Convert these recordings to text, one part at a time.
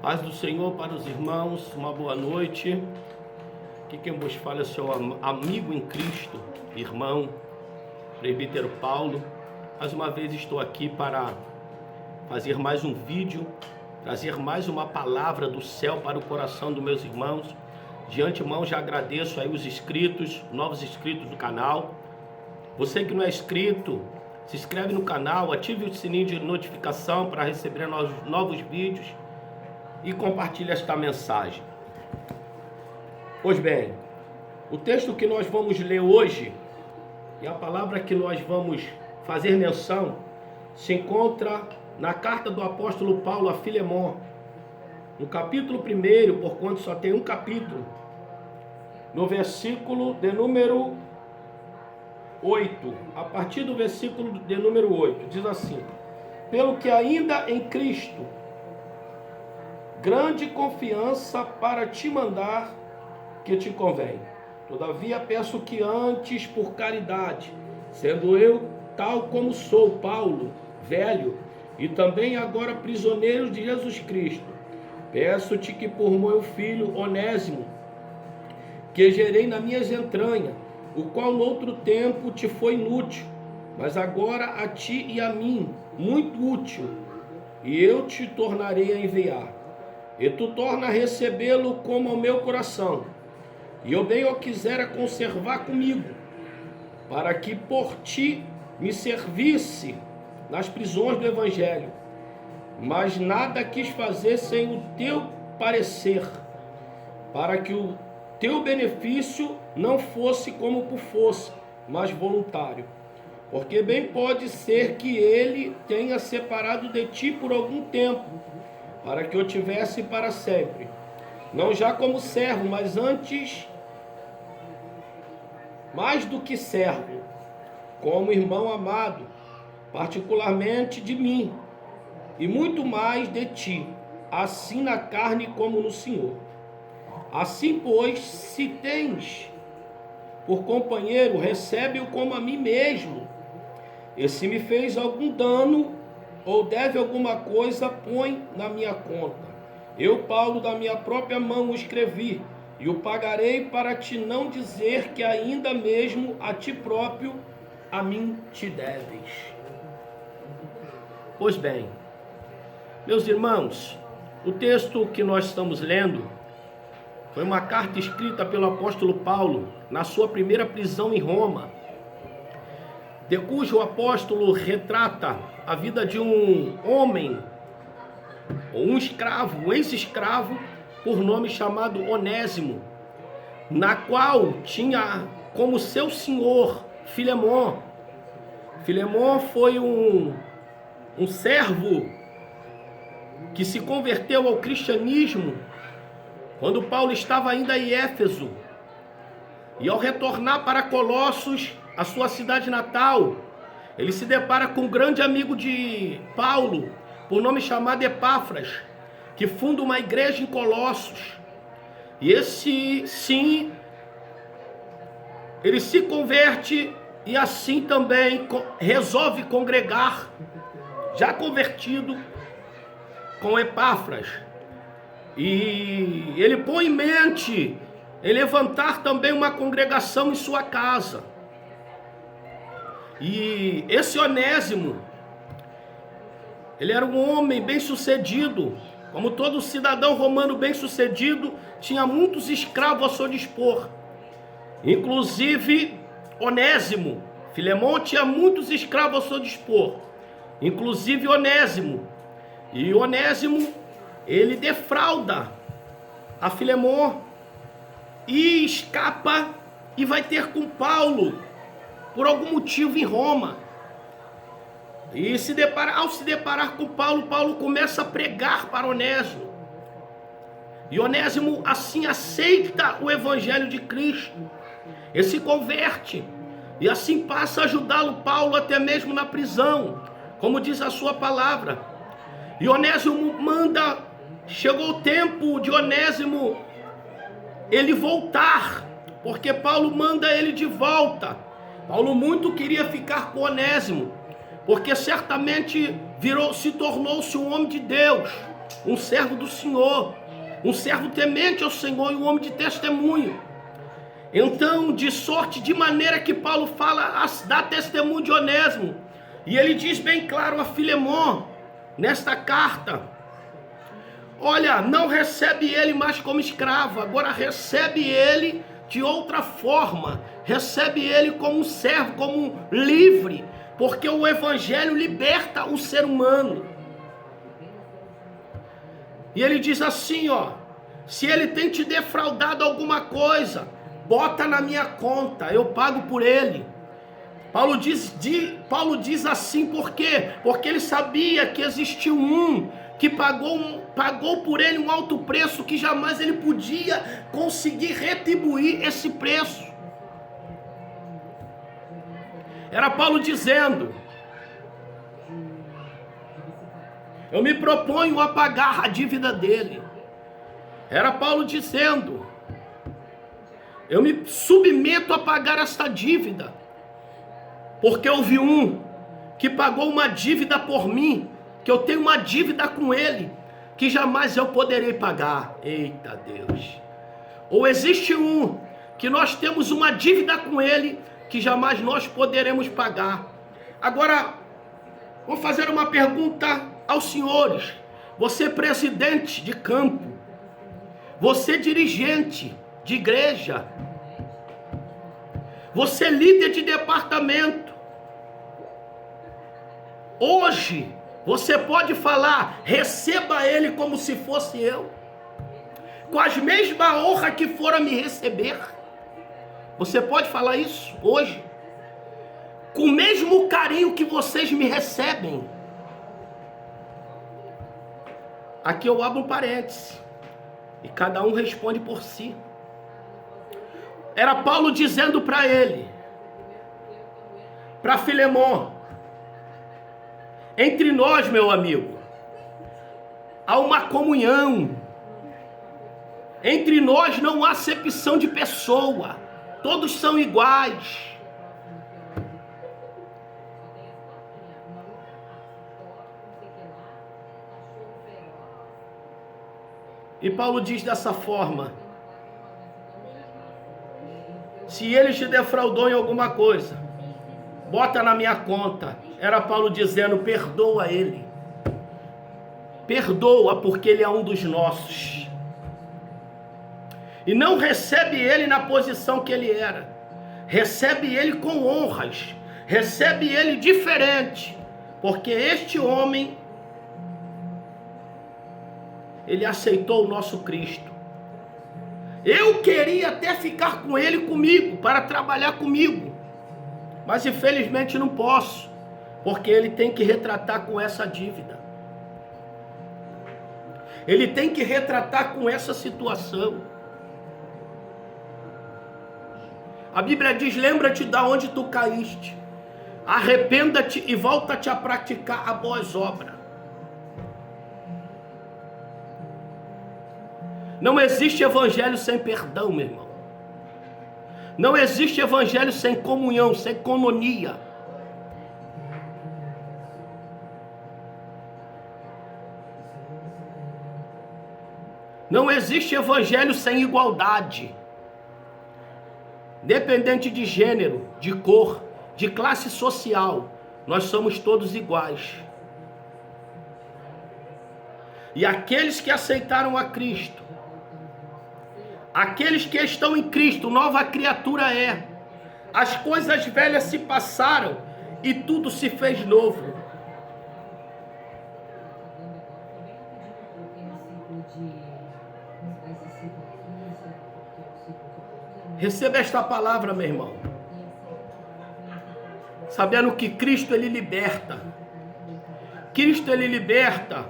Paz do Senhor para os irmãos, uma boa noite. Aqui quem vos fala é o seu amigo em Cristo, irmão, presbítero Paulo. Mais uma vez estou aqui para fazer mais um vídeo, trazer mais uma palavra do céu para o coração dos meus irmãos. De antemão já agradeço aí os inscritos, novos inscritos do canal. Você que não é inscrito, se inscreve no canal, ative o sininho de notificação para receber novos vídeos e compartilhe esta mensagem. Pois bem, o texto que nós vamos ler hoje e a palavra que nós vamos fazer menção se encontra na carta do apóstolo Paulo a Filemon, no capítulo 1, porquanto só tem um capítulo, no versículo de número 8, a partir do versículo de número 8, diz assim: pelo que ainda em Cristo, grande confiança para te mandar que te convém. Todavia peço que antes, por caridade, sendo eu tal como sou, Paulo, velho, e também agora prisioneiro de Jesus Cristo, peço-te que por meu filho Onésimo, que gerei nas minhas entranhas, o qual no outro tempo te foi inútil, mas agora a ti e a mim muito útil, e eu te tornarei a enviar. E tu torna a recebê-lo como ao meu coração, e eu bem o quisera conservar comigo, para que por ti me servisse nas prisões do Evangelho, mas nada quis fazer sem o teu parecer, para que o teu benefício não fosse como por força, mas voluntário. Porque bem pode ser que ele tenha separado de ti por algum tempo, para que eu tivesse para sempre, não já como servo, mas antes, mais do que servo, como irmão amado, particularmente de mim, e muito mais de ti, assim na carne como no Senhor. Assim, pois, se tens por companheiro, recebe-o como a mim mesmo. E se me fez algum dano ou deve alguma coisa, põe na minha conta. Eu, Paulo, da minha própria mão o escrevi, e o pagarei, para te não dizer que ainda mesmo a ti próprio a mim te deves. Pois bem, meus irmãos, o texto que nós estamos lendo foi uma carta escrita pelo apóstolo Paulo na sua primeira prisão em Roma, de cujo o apóstolo retrata a vida de um homem, ou um escravo, um ex-escravo, por nome chamado Onésimo, na qual tinha como seu senhor Filemon. Filemon foi um servo que se converteu ao cristianismo quando Paulo estava ainda em Éfeso, e ao retornar para Colossos, a sua cidade natal, ele se depara com um grande amigo de Paulo, por nome chamado Epáfras, que funda uma igreja em Colossos. E esse sim, ele se converte e assim também resolve congregar, já convertido, com Epáfras. E ele põe em mente em levantar também uma congregação em sua casa. E esse Onésimo, ele era um homem bem sucedido, como todo cidadão romano bem sucedido, tinha muitos escravos a seu dispor. Inclusive Onésimo, Filemon tinha muitos escravos a seu dispor, inclusive Onésimo. E Onésimo, ele defrauda a Filemon e escapa e vai ter com Paulo por algum motivo em Roma. E ao se deparar com Paulo, Paulo começa a pregar para Onésimo. E Onésimo assim aceita o evangelho de Cristo. Ele se converte e assim passa a ajudá-lo Paulo até mesmo na prisão, como diz a sua palavra. E Onésimo chegou o tempo de Onésimo ele voltar, porque Paulo manda ele de volta. Paulo muito queria ficar com Onésimo, porque certamente se tornou-se um homem de Deus. um servo do Senhor, um servo temente ao Senhor e um homem de testemunho. Então, de sorte, de maneira que Paulo fala, dá testemunho de Onésimo. E ele diz bem claro a Filemon, nesta carta: olha, não recebe ele mais como escravo, agora recebe ele de outra forma. Recebe ele como um servo, como um livre, porque o evangelho liberta o ser humano. E ele diz assim, ó: se ele tem te defraudado alguma coisa, bota na minha conta, eu pago por ele. Paulo diz assim, por quê? Porque ele sabia que existiu um que pagou por ele um alto preço, que jamais ele podia conseguir retribuir esse preço. Era Paulo dizendo: eu me proponho a pagar a dívida dele. Era Paulo dizendo: eu me submeto a pagar esta dívida, porque houve um que pagou uma dívida por mim, que eu tenho uma dívida com ele, que jamais eu poderei pagar. Eita Deus! Ou existe um que nós temos uma dívida com ele, que jamais nós poderemos pagar. Agora, vou fazer uma pergunta aos senhores. Você presidente de campo, você dirigente de igreja, você líder de departamento, hoje você pode falar: receba ele como se fosse eu, com as mesmas honras que foram me receber. Você pode falar isso hoje? Com o mesmo carinho que vocês me recebem. Aqui eu abro um parêntese, e cada um responde por si. Era Paulo dizendo para ele, para Filemon: entre nós, meu amigo, há uma comunhão. Entre nós não há acepção de pessoa. Todos são iguais. E Paulo diz dessa forma: se ele te defraudou em alguma coisa, bota na minha conta. Era Paulo dizendo: perdoa ele. Perdoa, porque ele é um dos nossos. E não recebe ele na posição que ele era. Recebe ele com honras. Recebe ele diferente. Porque este homem, ele aceitou o nosso Cristo. Eu queria até ficar com ele comigo, para trabalhar comigo. Mas infelizmente não posso. Porque ele tem que retratar com essa dívida. Ele tem que retratar com essa situação. A Bíblia diz: lembra-te de onde tu caíste, arrependa-te e volta-te a praticar as boas obras. Não existe evangelho sem perdão, meu irmão. Não existe evangelho sem comunhão, sem coinonia. Não existe evangelho sem igualdade. Independente de gênero, de cor, de classe social, nós somos todos iguais. E aqueles que aceitaram a Cristo, aqueles que estão em Cristo, nova criatura é. As coisas velhas se passaram e tudo se fez novo. Receba esta palavra, meu irmão, sabendo que Cristo ele liberta. Cristo ele liberta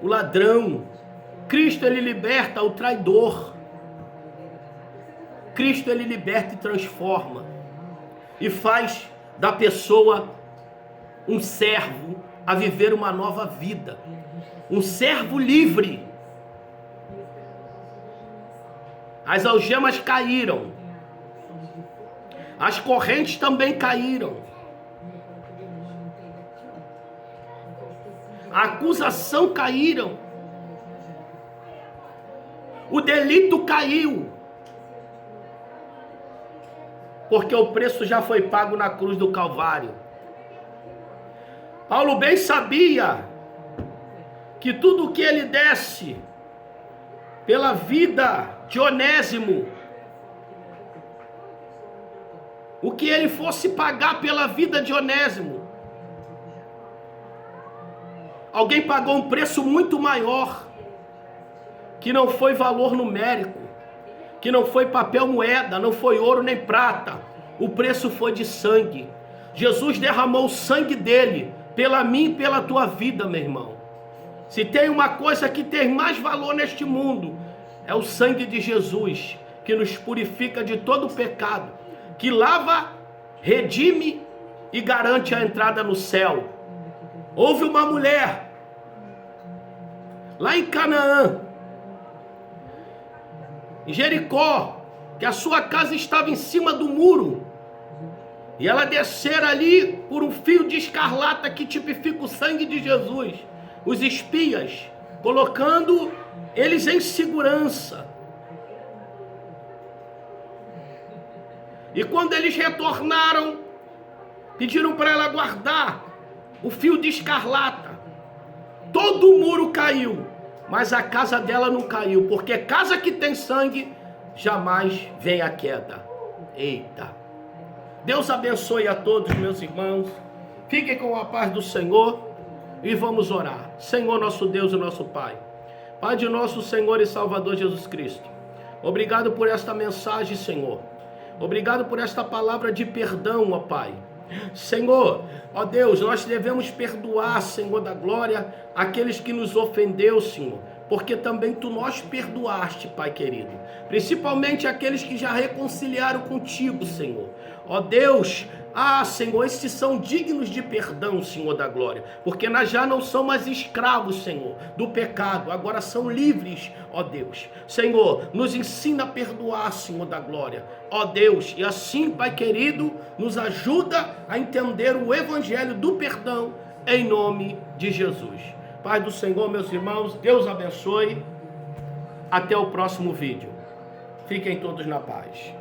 o ladrão. Cristo ele liberta o traidor. Cristo ele liberta e transforma e faz da pessoa um servo a viver uma nova vida, um servo livre. As algemas caíram, as correntes também caíram, a acusação caíram, O delito caiu. Porque o preço já foi pago na cruz do Calvário. Paulo bem sabia que tudo o que ele desse pela vida de Onésimo, o que ele fosse pagar pela vida de Onésimo, alguém pagou um preço muito maior, que não foi valor numérico, que não foi papel moeda, não foi ouro nem prata, o preço foi de sangue. Jesus derramou o sangue dele pela mim e pela tua vida, meu irmão. Se tem uma coisa que tem mais valor neste mundo, é o sangue de Jesus, que nos purifica de todo o pecado, que lava, redime e garante a entrada no céu. Houve uma mulher lá em Canaã, em Jericó, que a sua casa estava em cima do muro, e ela descer ali por um fio de escarlata que tipifica o sangue de Jesus, os espias, colocando eles em segurança. E quando eles retornaram, pediram para ela guardar o fio de escarlata. Todo o muro caiu, mas a casa dela não caiu, porque casa que tem sangue jamais vem a queda. Eita! Deus abençoe a todos, meus irmãos. Fiquem com a paz do Senhor e vamos orar. Senhor, nosso Deus e nosso Pai, Pai de nosso Senhor e Salvador Jesus Cristo, obrigado por esta mensagem, Senhor. Obrigado por esta palavra de perdão, ó Pai. Senhor, ó Deus, nós devemos perdoar, Senhor da glória, aqueles que nos ofendeu, Senhor, porque também Tu nós perdoaste, Pai querido, principalmente aqueles que já reconciliaram contigo, Senhor. Ó Deus, Senhor, estes são dignos de perdão, Senhor da glória, porque nós já não somos mais escravos, Senhor, do pecado, agora são livres, ó Deus. Senhor, nos ensina a perdoar, Senhor da glória, ó Deus, e assim, Pai querido, nos ajuda a entender o evangelho do perdão, em nome de Jesus. Pai do Senhor, meus irmãos, Deus abençoe, até o próximo vídeo. Fiquem todos na paz.